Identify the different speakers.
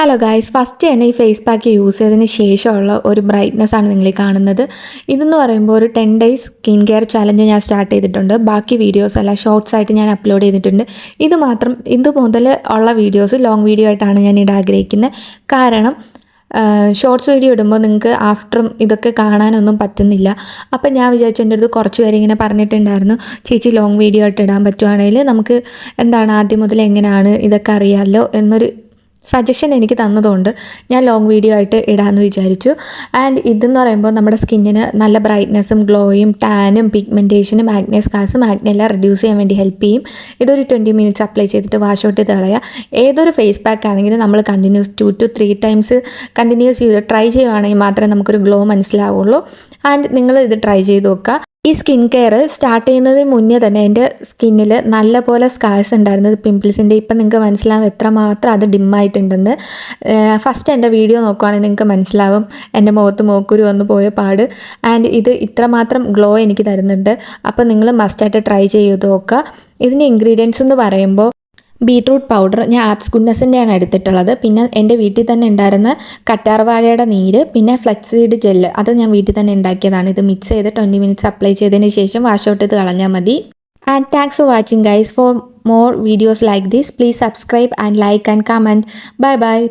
Speaker 1: Hello guys, first തന്നെ ഈ face pack use ചെയ്തതിന് ശേഷമുള്ള ഒരു ബ്രൈറ്റ്നസ് ആണ് നിങ്ങൾ കാണുന്നത്. ഇതെന്ന് പറയുമ്പോൾ ഒരു 10 ഡേയ്സ് സ്കിൻ കെയർ ചലഞ്ച് ഞാൻ സ്റ്റാർട്ട് ചെയ്തിട്ടുണ്ട്. ബാക്കി വീഡിയോസ് എല്ലാം ഷോർട്സ് ആയിട്ട് ഞാൻ അപ്ലോഡ് ചെയ്തിട്ടുണ്ട്. ഇത് മുതൽ ഉള്ള വീഡിയോസ് ലോങ് വീഡിയോ ആയിട്ടാണ് ഞാൻ ഇടാൻ ആഗ്രഹിക്കുന്നത്. കാരണം ഷോർട്സ് വീഡിയോ ഇടുമ്പോൾ നിങ്ങൾക്ക് ആഫ്റ്ററും ഇതൊക്കെ കാണാനൊന്നും പറ്റുന്നില്ല. അപ്പം ഞാൻ വിചാരിച്ചു, എൻ്റെ അടുത്ത് കുറച്ച് പേര് ഇങ്ങനെ പറഞ്ഞിട്ടുണ്ടായിരുന്നു, ചേച്ചി ലോങ് വീഡിയോ ആയിട്ട് ഇടാൻ പറ്റുവാണെങ്കിൽ നമുക്ക് ആദ്യം മുതൽ എങ്ങനെയാണ് ഇതൊക്കെ അറിയാമല്ലോ എന്നൊരു സജഷൻ എനിക്ക് തന്നതുകൊണ്ട് ഞാൻ ലോങ് വീഡിയോ ആയിട്ട് ഇടാമെന്ന് വിചാരിച്ചു. ആൻഡ് ഇതെന്ന് പറയുമ്പോൾ നമ്മുടെ സ്കിന്നിന് നല്ല ബ്രൈറ്റ്നസ്സും ഗ്ലോയും ടാനും പിഗ്മെൻറ്റേഷനും ആക്നെ സ്കാർസും ആക്നെ എല്ലാം റിഡ്യൂസ് ചെയ്യാൻ വേണ്ടി ഹെൽപ്പ് ചെയ്യും. ഇതൊരു 20 മിനിറ്റ്സ് അപ്ലൈ ചെയ്തിട്ട് വാഷ് ഔട്ട് ചെയ്ത് കളയുക. ഏതൊരു ഫേസ് പാക്ക് ആണെങ്കിലും നമ്മൾ കണ്ടിന്യൂസ് 2 to 3 ടൈംസ് കണ്ടിന്യൂസ് ചെയ്ത് ട്രൈ ചെയ്യുകയാണെങ്കിൽ മാത്രമേ നമുക്കൊരു ഗ്ലോ മനസ്സിലാവുള്ളൂ. ആൻഡ് നിങ്ങൾ ഇത് ട്രൈ ചെയ്ത് നോക്കുക. ഈ സ്കിൻ കെയർ സ്റ്റാർട്ട് ചെയ്യുന്നതിന് മുന്നേ തന്നെ എൻ്റെ സ്കിന്നിൽ നല്ല പോലെ സ്കാർസ് ഉണ്ടായിരുന്നത്, പിമ്പിൾസിൻ്റെ. ഇപ്പം നിങ്ങൾക്ക് മനസ്സിലാവും എത്രമാത്രം അത് ഡിമ്മായിട്ടുണ്ടെന്ന്. ഫസ്റ്റ് എൻ്റെ വീഡിയോ നോക്കുവാണെങ്കിൽ നിങ്ങൾക്ക് മനസ്സിലാവും എൻ്റെ മുഖത്ത് മോക്കുരു വന്ന് പോയ പാട്. ആൻഡ് ഇത് ഇത്രമാത്രം ഗ്ലോ എനിക്ക് തരുന്നുണ്ട്. അപ്പോൾ നിങ്ങൾ മസ്റ്റായിട്ട് ട്രൈ ചെയ്ത് നോക്കുക. ഇതിൻ്റെ ഇൻഗ്രീഡിയൻസ് എന്ന് പറയുമ്പോൾ ബീട്രൂട്ട് പൗഡർ ഞാൻ ആപ്സ് ഗുഡ്നസിൻ്റെയാണ് എടുത്തിട്ടുള്ളത്. പിന്നെ എൻ്റെ വീട്ടിൽ തന്നെ ഉണ്ടായിരുന്ന കറ്റാർവാഴയുടെ നീര്, പിന്നെ ഫ്ലെക്സീഡ് ജെല്ല്, അത് ഞാൻ വീട്ടിൽ തന്നെ ഉണ്ടാക്കിയതാണ്. ഇത് മിക്സ് ചെയ്ത് 20 മിനിറ്റ്സ് അപ്ലൈ ചെയ്തതിന് ശേഷം വാഷ് ഔട്ട് ചെയ്ത് കളഞ്ഞാൽ മതി. And thanks for watching guys. For more videos like this, please subscribe and like and comment. Bye bye.